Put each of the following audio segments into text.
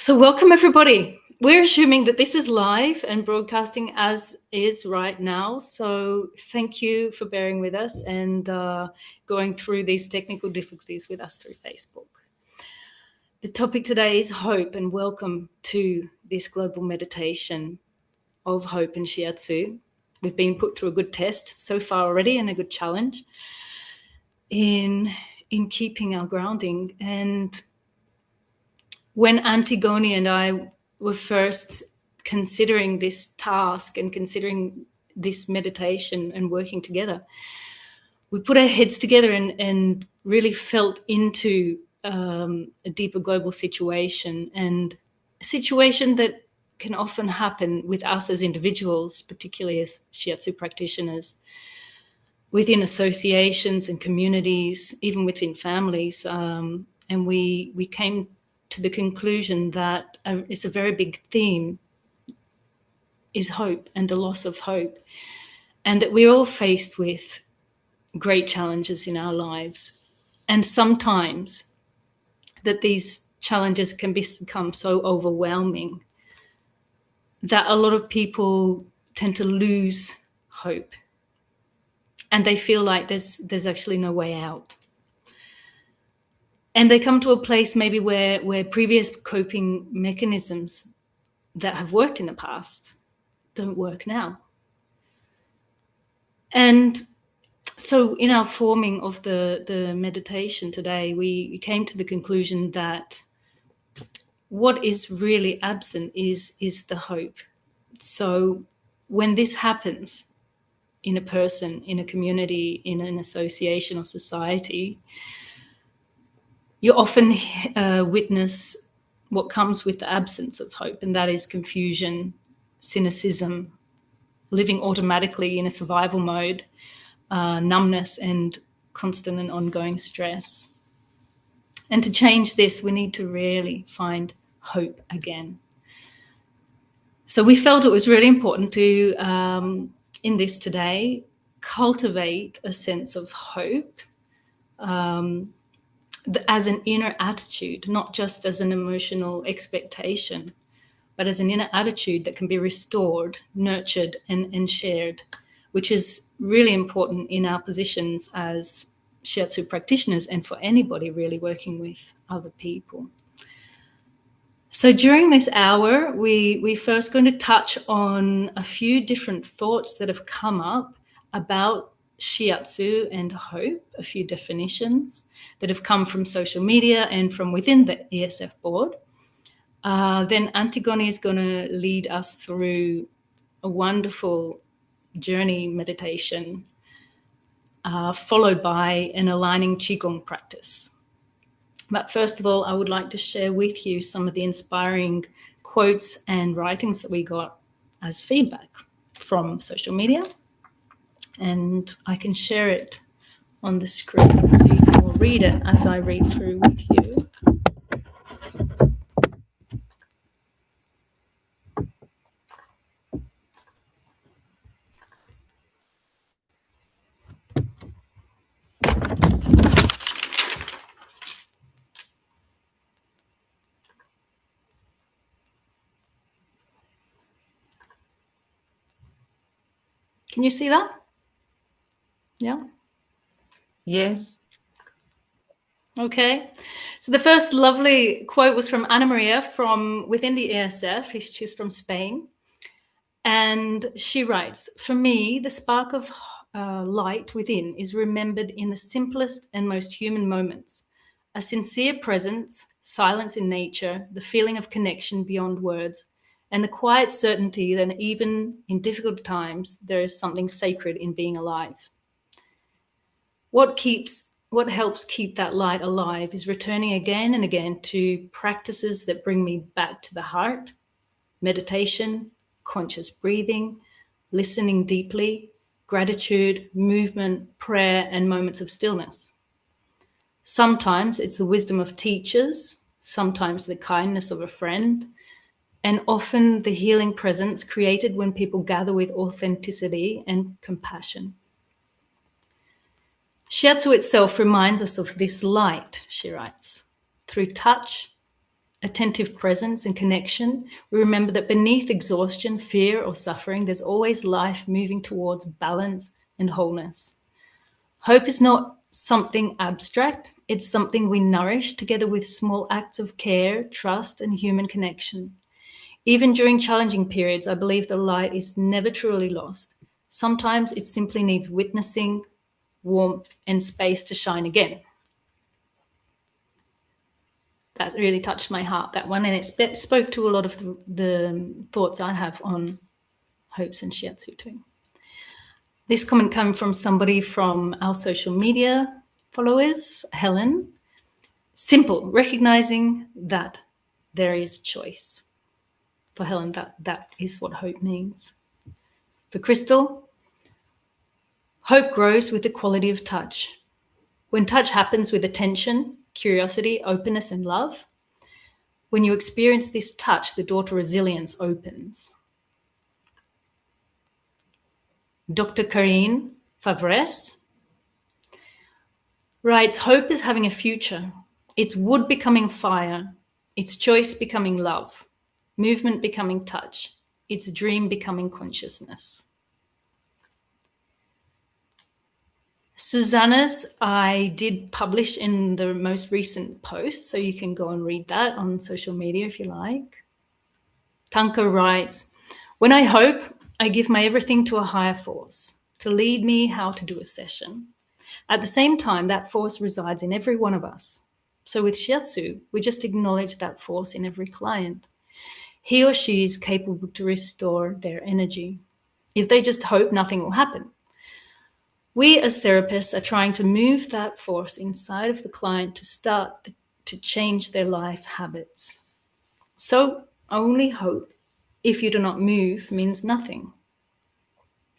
So welcome everybody. We're assuming that this is live and broadcasting as is right now. So thank you for bearing with us and going through these technical difficulties with us through Facebook. The topic today is hope, and welcome to this global meditation of hope and shiatsu. We've been put through a good test so far already and a good challenge in keeping our grounding. And when Antigoni and I were first considering this task and considering this meditation and working together, we put our heads together and really felt into a deeper global situation, and a situation that can often happen with us as individuals, particularly as shiatsu practitioners, within associations and communities, even within families. And we came to the conclusion that it's a very big theme is hope and the loss of hope, and that we're all faced with great challenges in our lives, and sometimes that these challenges can become so overwhelming that a lot of people tend to lose hope and they feel like there's actually no way out. And they come to a place maybe where previous coping mechanisms that have worked in the past don't work now. And so in our forming of the meditation today, we came to the conclusion that what is really absent is the hope. So when this happens in a person, in a community, in an association or society, you often witness what comes with the absence of hope, and that is confusion, cynicism, living automatically in a survival mode, numbness, and constant and ongoing stress. And to change this, we need to really find hope again. So we felt it was really important to, in this today, cultivate a sense of hope as an inner attitude, not just as an emotional expectation, but as an inner attitude that can be restored, nurtured, and shared, which is really important in our positions as shiatsu practitioners and for anybody really working with other people. So during this hour, we're first going to touch on a few different thoughts that have come up about shiatsu and hope, a few definitions that have come from social media and from within the ESF board. Then Antigoni is going to lead us through a wonderful journey meditation, followed by an aligning Qigong practice. But first of all, I would like to share with you some of the inspiring quotes and writings that we got as feedback from social media. And I can share it on the screen so you can all read it as I read through with you. Can you see that? Yeah? Yes. Okay. So the first lovely quote was from Ana Maria from within the ESF. She's from Spain. And she writes, "For me, the spark of light within is remembered in the simplest and most human moments. A sincere presence, silence in nature, the feeling of connection beyond words, and the quiet certainty that even in difficult times, there is something sacred in being alive. What helps keep that light alive is returning again and again to practices that bring me back to the heart, meditation, conscious breathing, listening deeply, gratitude, movement, prayer, and moments of stillness. Sometimes it's the wisdom of teachers, sometimes the kindness of a friend, and often the healing presence created when people gather with authenticity and compassion. Shiatsu itself reminds us of this light," she writes, "through touch, attentive presence and connection, we remember that beneath exhaustion, fear, or suffering, there's always life moving towards balance and wholeness. Hope is not something abstract, it's something we nourish together with small acts of care, trust, and human connection. Even during challenging periods, I believe the light is never truly lost. Sometimes it simply needs witnessing, warmth, and space to shine again. That really touched my heart, that one, and it spoke to a lot of the thoughts I have on hopes and shiatsu too. This comment came from somebody from our social media followers, Helen. Simple, recognizing that there is choice. For Helen, that is what hope means. For Crystal, hope grows with the quality of touch. When touch happens with attention, curiosity, openness, and love, when you experience this touch, the door to resilience opens. Dr. Karine Favres writes, hope is having a future. It's wood becoming fire. It's choice becoming love. Movement becoming touch. It's dream becoming consciousness. Susanna's I did publish in the most recent post, so you can go and read that on social media if you like. Tanka writes, when I hope, I give my everything to a higher force to lead me how to do a session. At the same time, that force resides in every one of us. So with shiatsu, we just acknowledge that force in every client. He or she is capable to restore their energy. If they just hope, nothing will happen. We as therapists are trying to move that force inside of the client to start to change their life habits. So only hope, if you do not move, means nothing.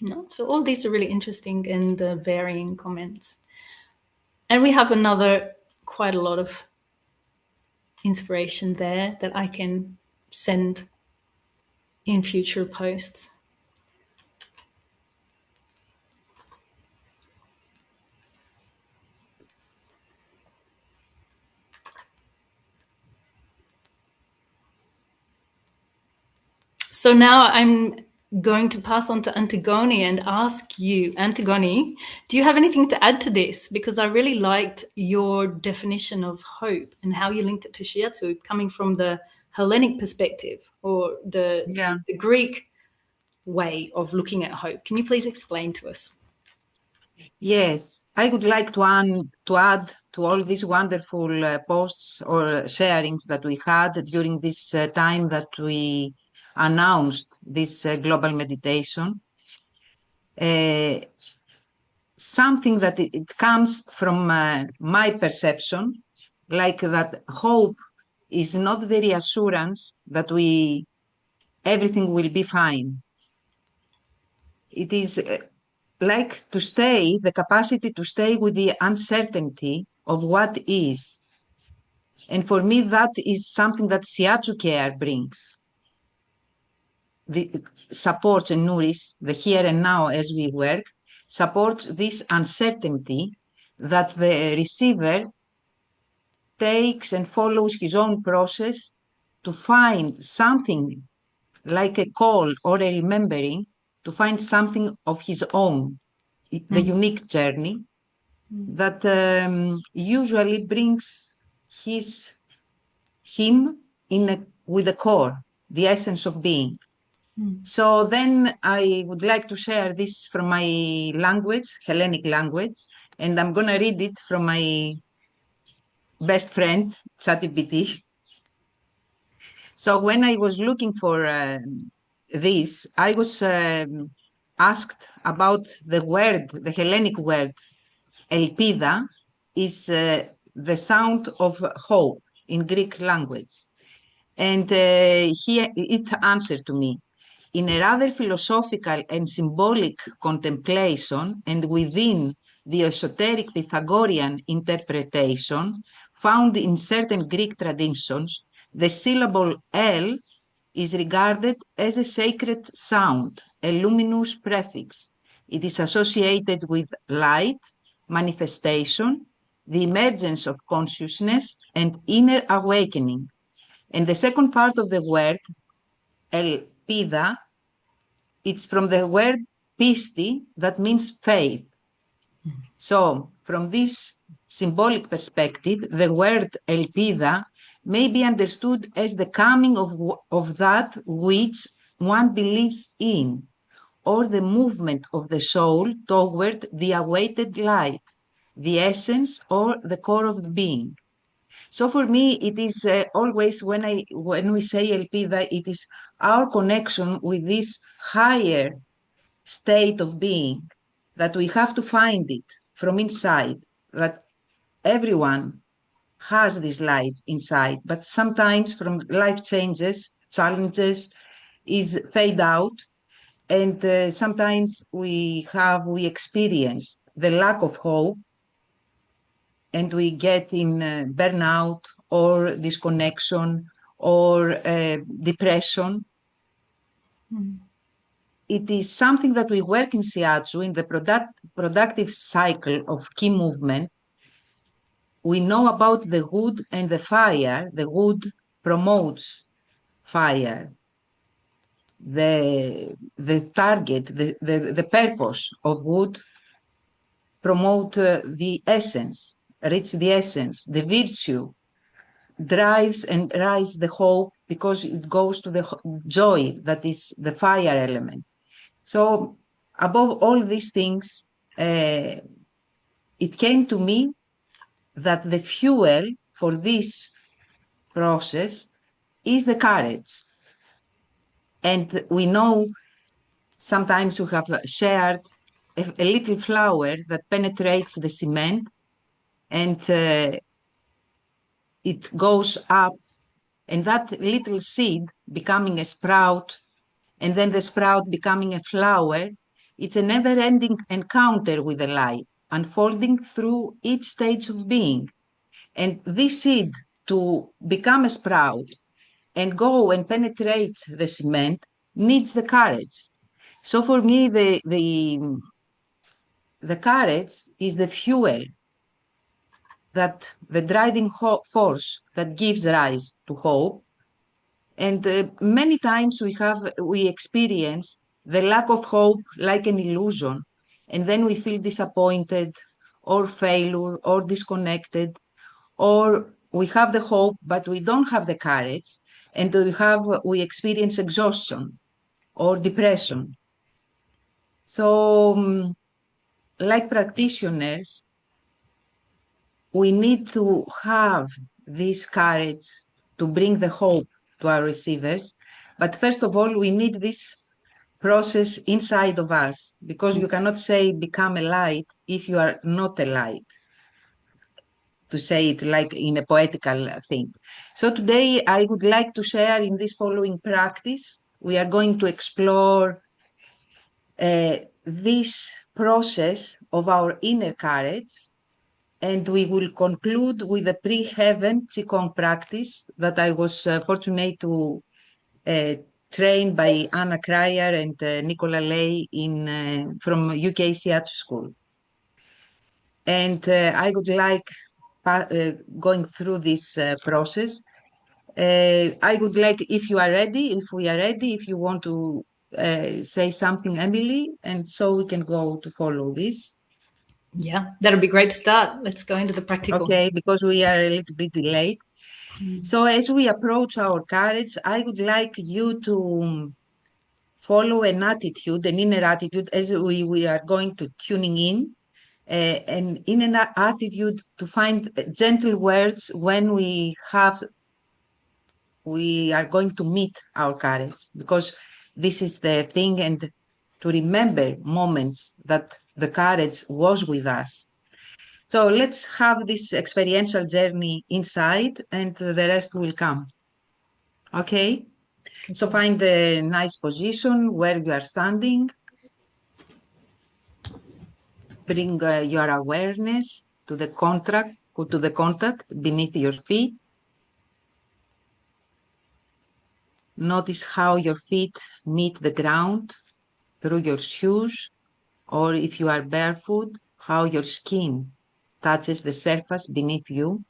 No? So all these are really interesting and varying comments. And we have quite a lot of inspiration there that I can send in future posts. So now I'm going to pass on to Antigoni and ask you, Antigoni, do you have anything to add to this? Because I really liked your definition of hope and how you linked it to shiatsu, coming from the Hellenic perspective or the Greek way of looking at hope. Can you please explain to us? Yes, I would like to add to all these wonderful posts or sharings that we had during this time that we announced this global meditation. Something that it comes from my perception, like that hope is not the reassurance that everything will be fine. It is like to stay, the capacity to stay with the uncertainty of what is. And for me, that is something that shiatsu care brings. The supports and nourishes the here and now as we work, supports this uncertainty that the receiver takes and follows his own process to find something like a call or a remembering, to find something of his own, the unique journey that usually brings him with the core, the essence of being. So then I would like to share this from my language, Hellenic language, and I'm going to read it from my best friend, ChatGPT. So when I was looking for this, I was asked about the word, the Hellenic word, elpida, is the sound of hope in Greek language. And here it answered to me. In a rather philosophical and symbolic contemplation, and within the esoteric Pythagorean interpretation found in certain Greek traditions, the syllable el is regarded as a sacred sound, a luminous prefix. It is associated with light, manifestation, the emergence of consciousness, and inner awakening. And the second part of the word, elpida, it's from the word pisti, that means faith. So from this symbolic perspective, the word elpida may be understood as the coming of that which one believes in, or the movement of the soul toward the awaited light, the essence or the core of the being. So for me, it is always when we say Elpida, it is our connection with this higher state of being, that we have to find it from inside, that everyone has this light inside, but sometimes from life changes, challenges is fade out, and sometimes we experience the lack of hope, and we get in burnout or disconnection or depression. It is something that we work in Shiatsu, in the productive cycle of key movement. We know about the wood and the fire. The wood promotes fire. The target, the purpose of wood promote the essence, reach the essence. The virtue drives and rise the hope, because it goes to the joy that is the fire element. So above all these things, it came to me that the fuel for this process is the courage. And we know sometimes we have shared a little flower that penetrates the cement, and it goes up, and that little seed becoming a sprout, and then the sprout becoming a flower. It's a never-ending encounter with the light, unfolding through each stage of being. And this seed, to become a sprout and go and penetrate the cement, needs the courage. So for me, the courage is the fuel, that the driving force that gives rise to hope. And many times we experience the lack of hope like an illusion, and then we feel disappointed or failure or disconnected, or we have the hope but we don't have the courage, and we experience exhaustion or depression. So like practitioners, we need to have this courage to bring the hope to our receivers. But first of all, we need this process inside of us, because you cannot say become a light if you are not a light, to say it like in a poetical thing. So today I would like to share in this following practice, we are going to explore this process of our inner courage. And we will conclude with a pre-heaven Qigong practice that I was fortunate to train by Anna Cryer and Nicola Lay from UK Shiatsu School. And I would like, going through this process, I would like, if we are ready, if you want to say something, Emily, and so we can go to follow this. Yeah, that'll be great to start. Let's go into the practical. Okay, because we are a little bit delayed. So as we approach our courage, I would like you to follow an inner attitude, as we are going to tuning in, an inner attitude to find gentle words when we are going to meet our courage, because this is the thing, and to remember moments that the courage was with us. So let's have this experiential journey inside, and the rest will come. Okay? So find a nice position where you are standing. Bring your awareness to the contact beneath your feet. Notice how your feet meet the ground through your shoes, or if you are barefoot, how your skin touches the surface beneath you.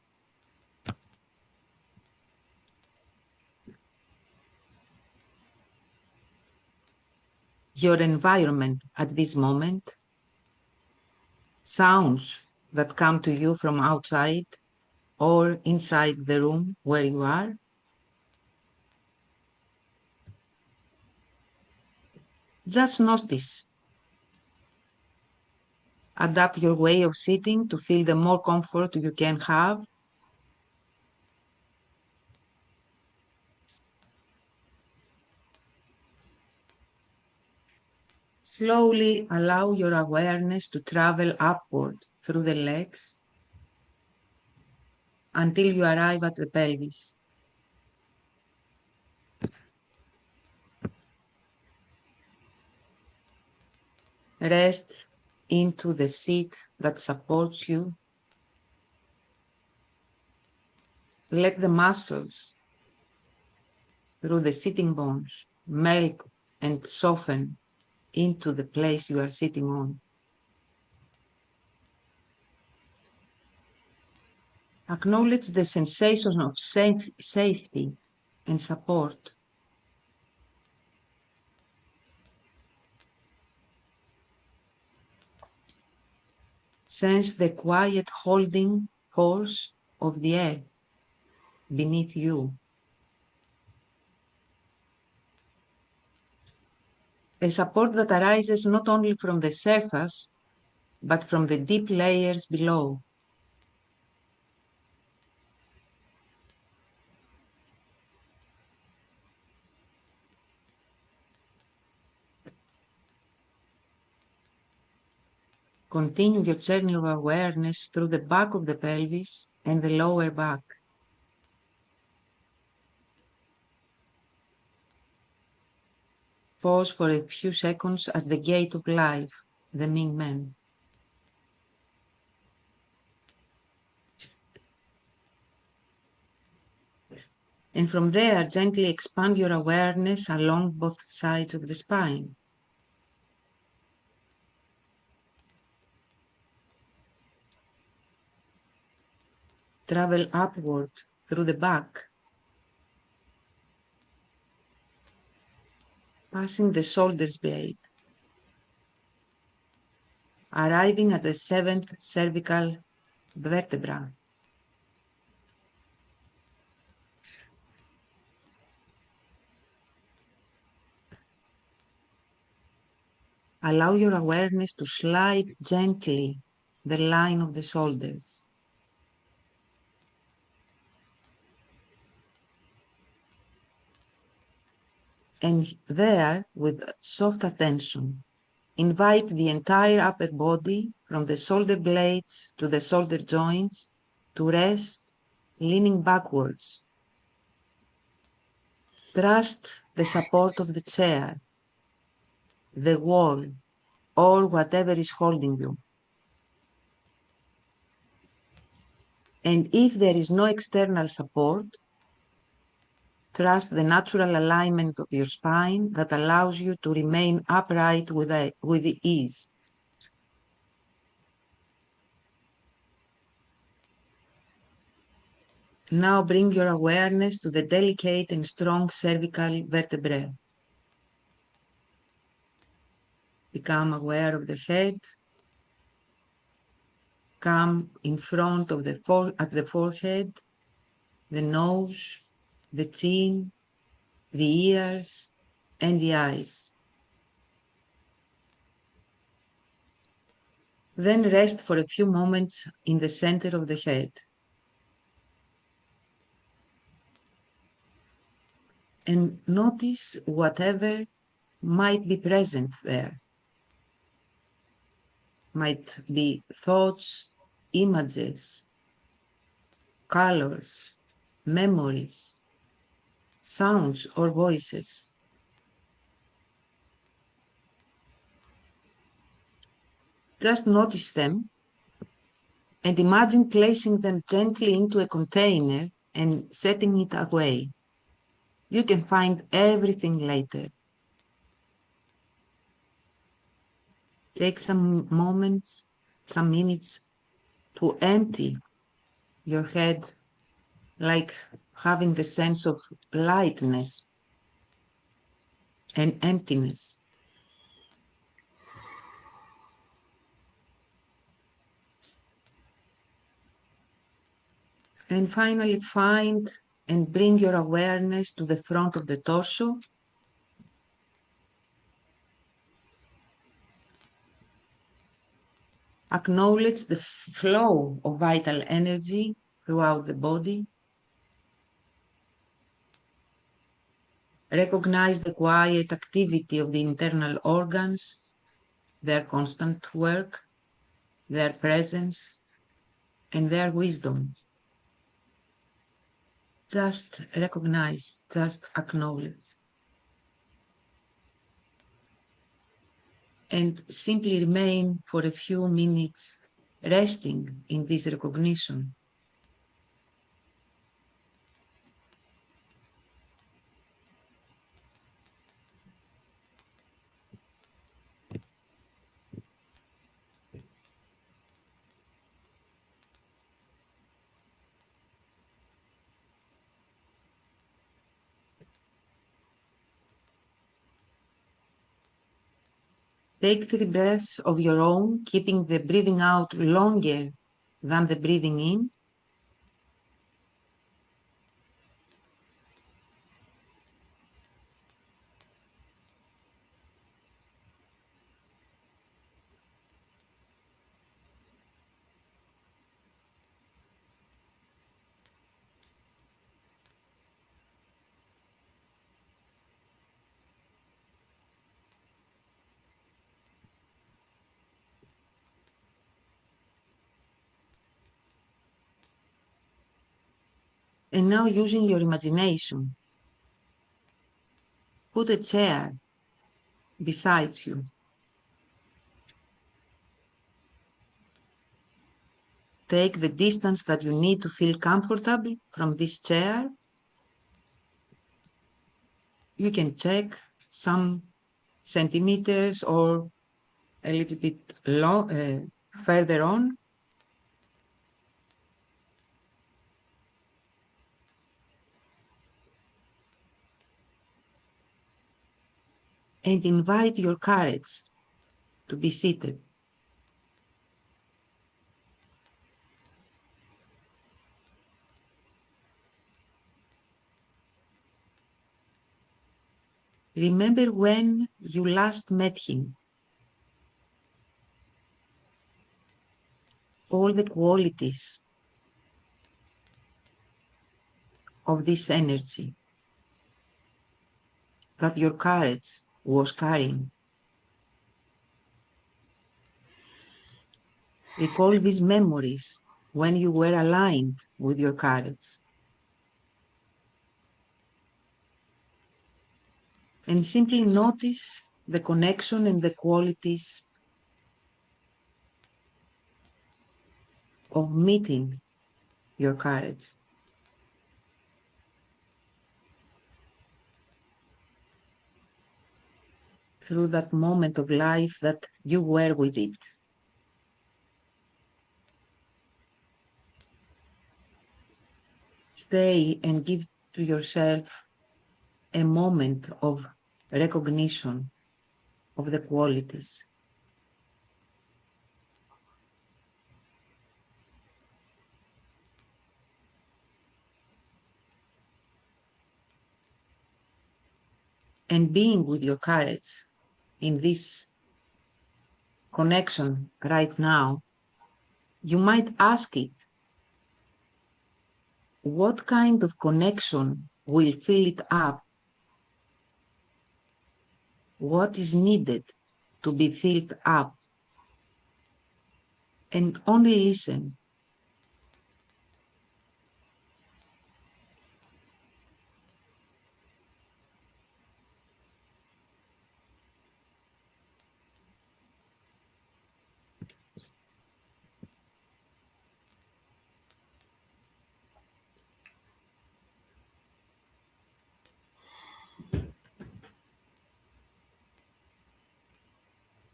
your environment at this moment, sounds that come to you from outside or inside the room where you are. Just notice. Adapt your way of sitting to feel the more comfort you can have. Slowly allow your awareness to travel upward through the legs until you arrive at the pelvis. Rest into the seat that supports you. Let the muscles through the sitting bones melt and soften into the place you are sitting on. Acknowledge the sensation of safety and support. Sense the quiet holding force of the earth beneath you. A support that arises not only from the surface, but from the deep layers below. Continue your journey of awareness through the back of the pelvis and the lower back. Pause for a few seconds at the gate of life, the Ming Men. And from there, gently expand your awareness along both sides of the spine. Travel upward through the back, passing the shoulders blade, arriving at the seventh cervical vertebra. Allow your awareness to slide gently the line of the shoulders. And there, with soft attention, invite the entire upper body, from the shoulder blades to the shoulder joints, to rest, leaning backwards. Trust the support of the chair, the wall, or whatever is holding you. And if there is no external support, trust the natural alignment of your spine that allows you to remain upright with ease. Now bring your awareness to the delicate and strong cervical vertebrae. Become aware of the head. Come in front of at the forehead, the nose, the chin, the ears, and the eyes. Then rest for a few moments in the center of the head. And notice whatever might be present there. Might be thoughts, images, colors, memories, sounds, or voices. Just notice them and imagine placing them gently into a container and setting it away. You can find everything later. Take some moments, some minutes to empty your head, like having the sense of lightness and emptiness. And finally, find and bring your awareness to the front of the torso. Acknowledge the flow of vital energy throughout the body. Recognize the quiet activity of the internal organs, their constant work, their presence, and their wisdom. Just recognize, just acknowledge. And simply remain for a few minutes resting in this recognition. Take 3 breaths of your own, keeping the breathing out longer than the breathing in. And now, using your imagination, put a chair beside you. Take the distance that you need to feel comfortable from this chair. You can check some centimeters or a little bit further on. And invite your courage to be seated. Remember when you last met him, all the qualities of this energy that your courage was carrying. Recall these memories when you were aligned with your courage. And simply notice the connection and the qualities of meeting your courage. Through that moment of life that you were with it. Stay and give to yourself a moment of recognition of the qualities. And being with your courage in this connection right now, you might ask it, what kind of connection will fill it up? What is needed to be filled up? And only listen.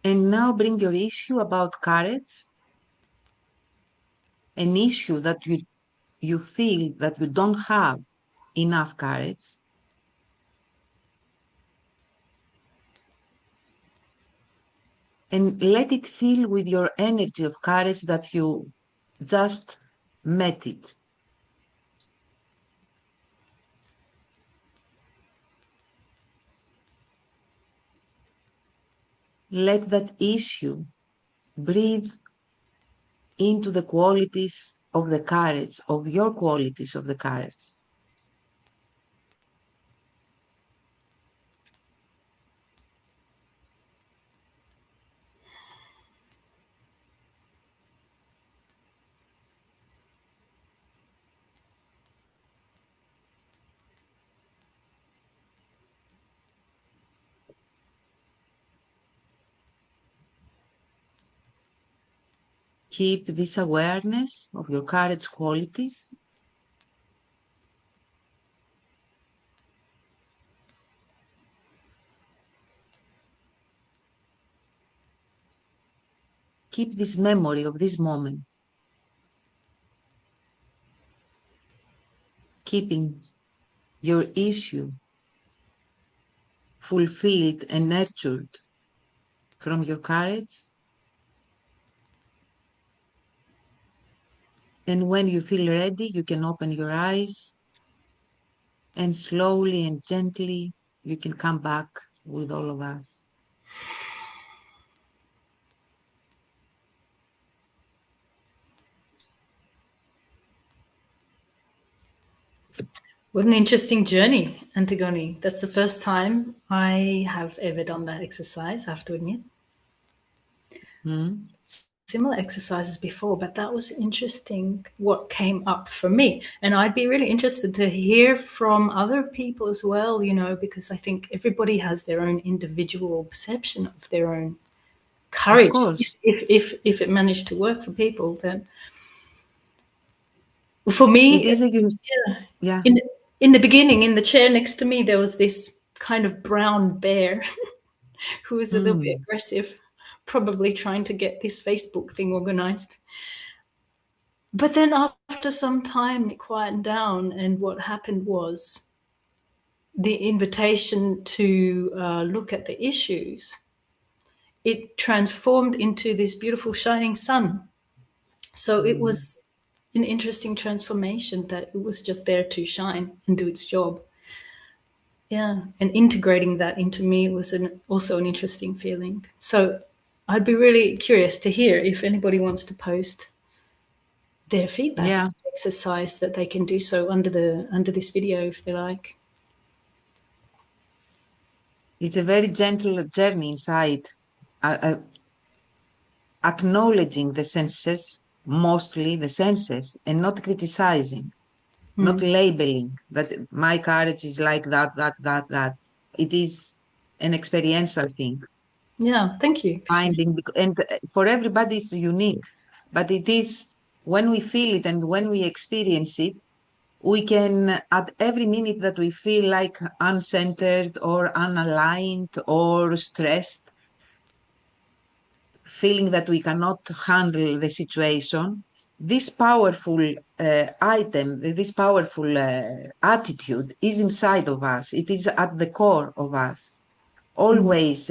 And now bring your issue about courage, an issue that you feel that you don't have enough courage. And let it fill with your energy of courage that you just met it. let that issue breathe into the qualities of the courage, of your qualities of the courage. Keep this awareness of your courage qualities. Keep this memory of this moment, keeping your issue fulfilled and nurtured from your courage. And when you feel ready, you can open your eyes and slowly and gently you can come back with all of us. What an interesting journey, Antigoni. That's the first time I have ever done that exercise, I have to admit. Mm. Similar exercises before, but that was interesting what came up for me. And I'd be really interested to hear from other people as well, you know, because I think everybody has their own individual perception of their own Of courage. course, If it managed to work for people, then for it me, is a yeah, yeah. in in the beginning, in the chair next to me, there was this kind of brown bear who was a little bit Mm. aggressive, probably trying to get this Facebook thing organized. But then after some time, it quietened down, and what happened was the invitation to look at the issues. It transformed into this beautiful shining sun. So it Mm. was an interesting transformation that it was just there to shine and do its job. Yeah, and integrating that into me was also an interesting feeling. So I'd be really curious to hear if anybody wants to post their feedback Yeah, exercise that they can do so under this video if they like. it's a very gentle journey inside, acknowledging the senses, mostly the senses, and not criticizing, not Mm. labeling that my courage is like that. It is an experiential thing. Yeah, thank you. Finding, and for everybody it's unique, but it is when we feel it and when we experience it, we can, at every minute that we feel like uncentered or unaligned or stressed, feeling that we cannot handle the situation, this powerful item, this powerful attitude is inside of us. It is at the core of us, Mm. always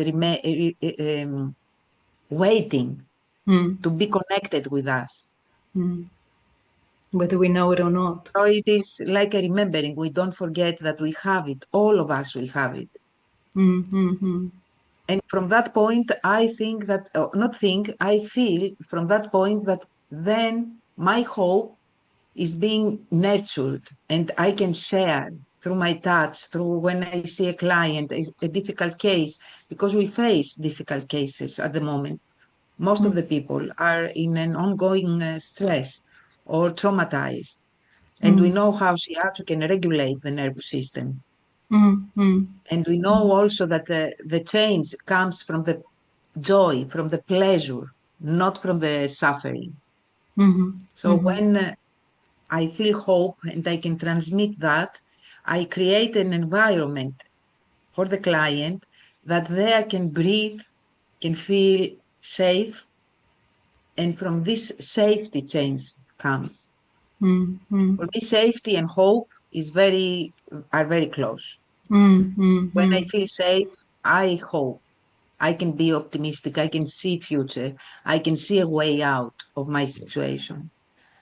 waiting Mm. to be connected with us. Mm. Whether we know it or not. So it is like a remembering. We don't forget that we have it. All of us will have it. Mm. Mm. Mm. And from that point, I think that, not think, I feel from that point that then my hope is being nurtured and I can share through my touch, through when I see a client, a difficult case, because we face difficult cases at the moment. Most of Mm. the people are in an ongoing stress or traumatized. And we Mm. know how shiatsu can regulate the nervous system. Mm. Mm. And we know also that the change comes from the joy, from the pleasure, not from the suffering. Mm. So Mm. when I feel hope and I can transmit that, I create an environment for the client that they can breathe, can feel safe, and from this safety change comes. Mm. Mm. For me, safety and hope are very close. Mm. Mm. When I Mm. feel safe, I hope. I can be optimistic. I can see future. I can see a way out of my situation.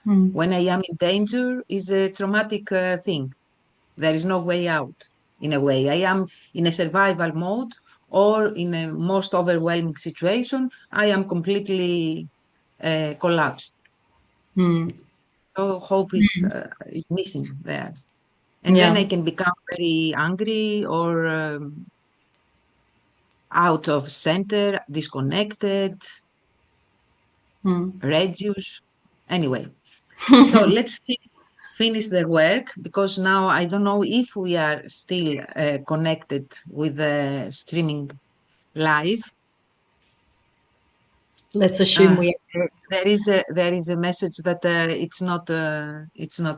Mm. When I am in danger is a traumatic thing. There is no way out. In a way, I am in a survival mode or in a most overwhelming situation, I am completely collapsed. So hope is missing there. And then I Yeah. can become very angry or out of center, disconnected, reduce. Anyway, so let's finish the work because now I don't know if we are still connected with the streaming live. Let's assume Ah, we are. there is a message that it's not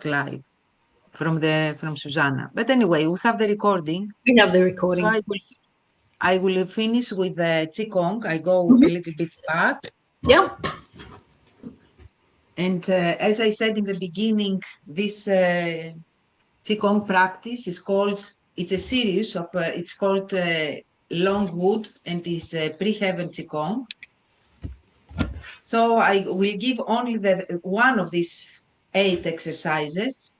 live from Susanna. But anyway, we have the recording, We have the so recording. I will finish with the Qigong. I go a Mhm. little bit back. Yeah. And as I said in the beginning, this Qigong practice it's a series of, it's called Longwood and is pre-heaven Qigong. So I will give only the one of these 8 exercises.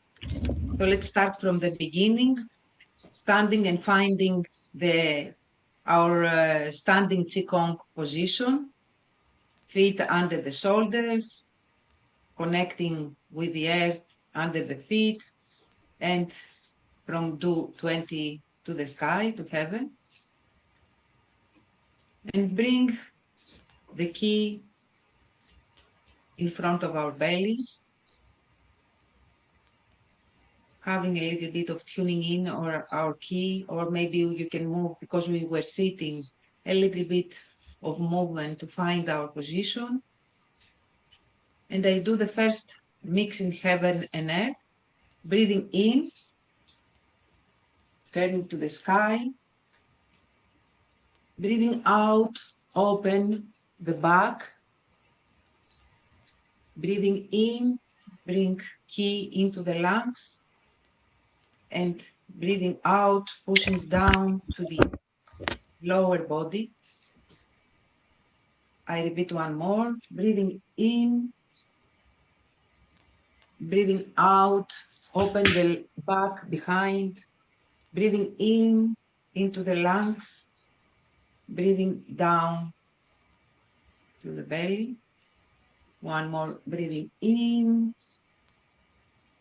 So let's start from the beginning, standing and finding our standing Qigong position, feet under the shoulders, connecting with the earth under the feet, and from do 20 to the sky, to heaven. And bring the key in front of our belly, having a little bit of tuning in or our key, or maybe you can move because we were sitting, a little bit of movement to find our position. And I do the first mixing heaven and earth, breathing in, turning to the sky, breathing out, open the back, breathing in, bring key into the lungs, and breathing out, pushing down to the lower body. I repeat one more, breathing in, breathing out, open the back behind, breathing in into the lungs, breathing down to the belly. One more, breathing in,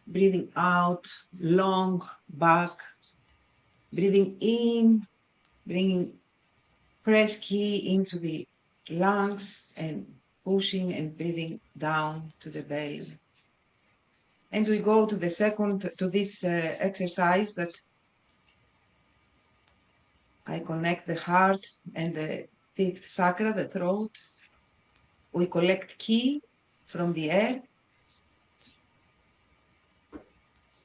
breathing out, long back, breathing in, bringing press key into the lungs and pushing and breathing down to the belly. And we go to the second, to this exercise that I connect the heart and the fifth chakra, the throat. We collect ki from the air.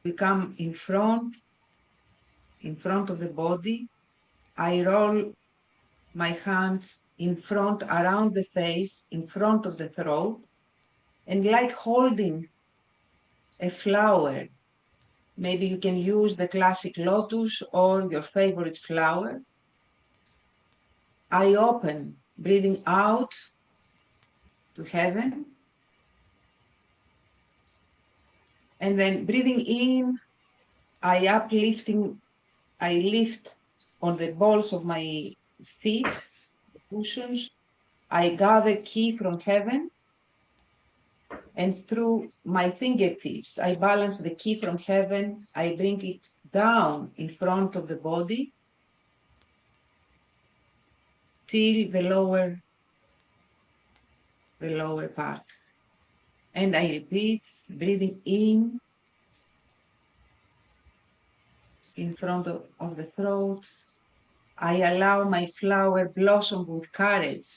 We come in front of the body. I roll my hands in front, around the face, in front of the throat, and like holding a flower. Maybe you can use the classic lotus or your favorite flower. I open, breathing out to heaven, and then breathing in, I lift on the balls of my feet, the cushions. I gather ki from heaven, and through my fingertips, I balance the ki from heaven. I bring it down in front of the body till the lower part. And I repeat, breathing in front of the throat. I allow my flower blossom with courage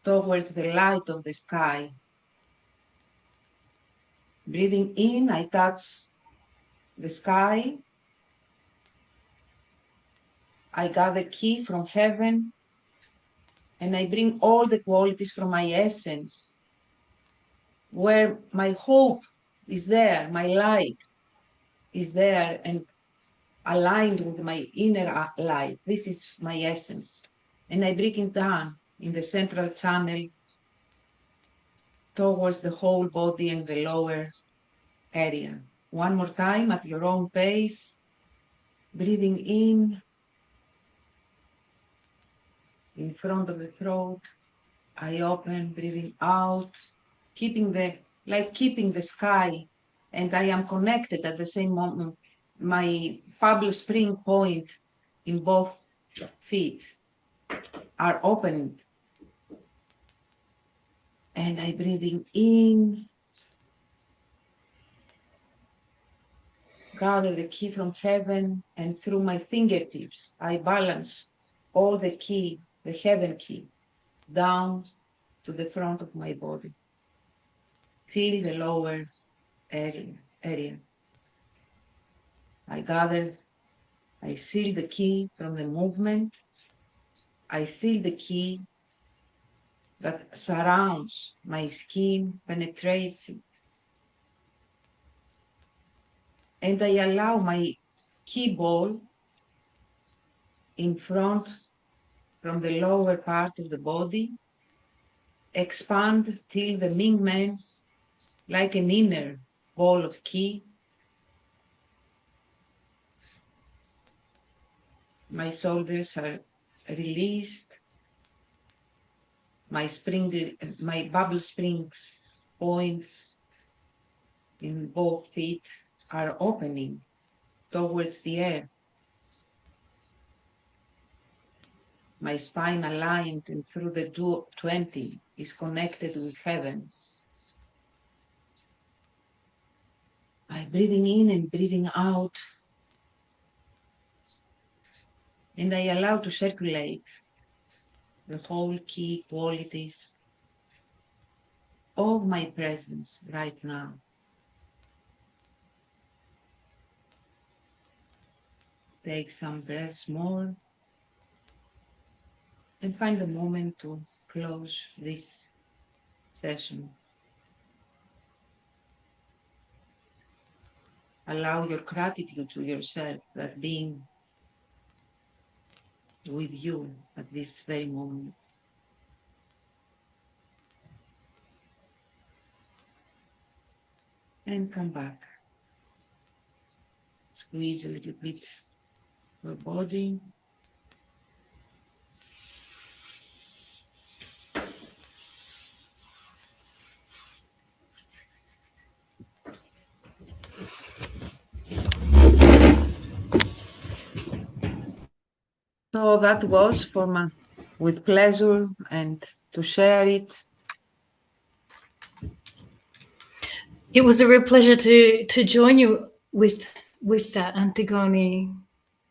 towards the light of the sky. Breathing in, I touch the sky. I gather ki from heaven, and I bring all the qualities from my essence, where my hope is there, my light is there, and aligned with my inner light. This is my essence. And I bring it down in the central channel towards the whole body and the lower area. One more time at your own pace, breathing in, in front of the throat. I open, breathing out, keeping the sky, and I am connected at the same moment. My bubble spring point in both feet are opened, and I breathing in, gather the ki from heaven, and through my fingertips, I balance all the ki, the heaven ki, down to the front of my body, till the lower area. I seal the ki from the movement. I feel the ki that surrounds my skin, penetrates it, and I allow my ki ball in front from the lower part of the body expand till the Mingmen, like an inner ball of ki. My shoulders are released. My bubble springs points in both feet are opening towards the earth. My spine aligned and through the 20 is connected with heaven. I'm breathing in and breathing out, and I allow to circulate the whole ki qualities of my presence right now. Take some breaths more and find a moment to close this session. Allow your gratitude to yourself that being with you at this very moment. And come back. Squeeze a little bit your body. So that was for my, with pleasure and to share it. It was a real pleasure to join you with that, Antigoni.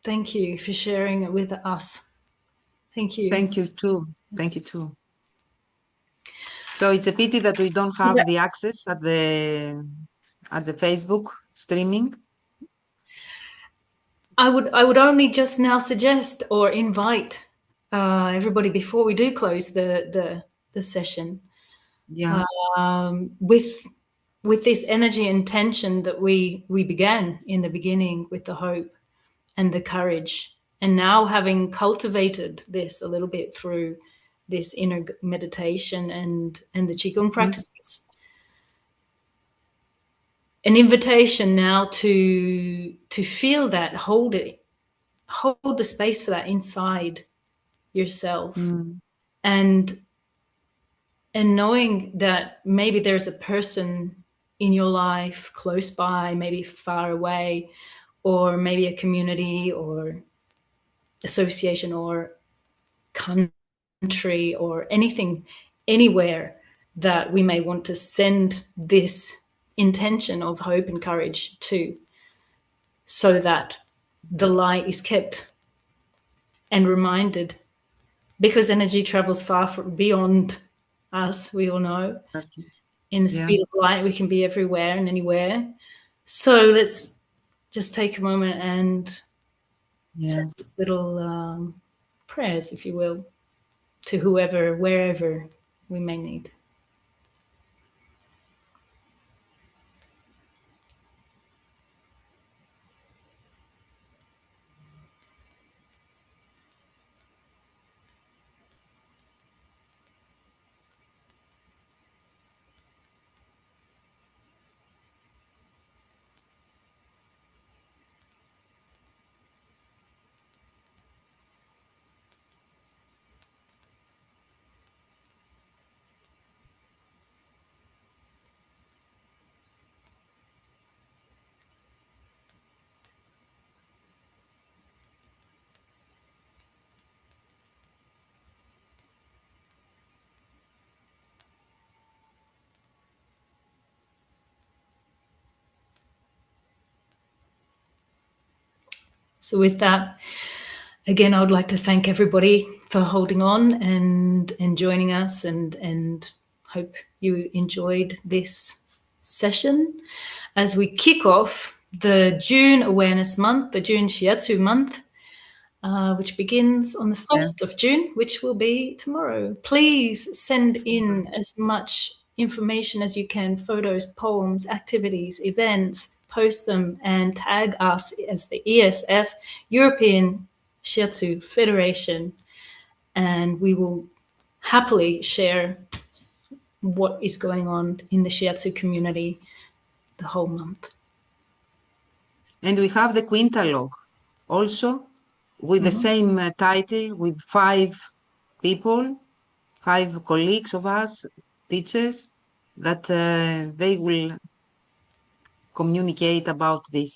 Thank you for sharing it with us. Thank you. Thank you too. Thank you too. So it's a pity that we don't have the access at the Facebook streaming. I would only just now suggest or invite everybody before we do close the session. Yeah. With this energy and tension that we began in the beginning with the hope and the courage, and now having cultivated this a little bit through this inner meditation and the Qigong practices, an invitation now to feel that, hold the space for that inside yourself, and knowing that maybe there's a person in your life close by, maybe far away, or maybe a community or association or country or anything, anywhere that we may want to send this intention of hope and courage to, so that the light is kept and reminded, because energy travels far beyond us, we all know. In the speed of light, we can be everywhere and anywhere. So let's just take a moment and say these little prayers, if you will, to whoever, wherever we may need. So with that, again, I would like to thank everybody for holding on and joining us, and hope you enjoyed this session as we kick off the June Awareness Month, the June Shiatsu Month, which begins on the 1st of June, which will be tomorrow. Please send in as much information as you can, photos, poems, activities, events, post them and tag us as the ESF, European Shiatsu Federation, and we will happily share what is going on in the Shiatsu community the whole month. And we have the Quintalog also with the same title, with 5 people, 5 colleagues of us, teachers, that they will communicate about this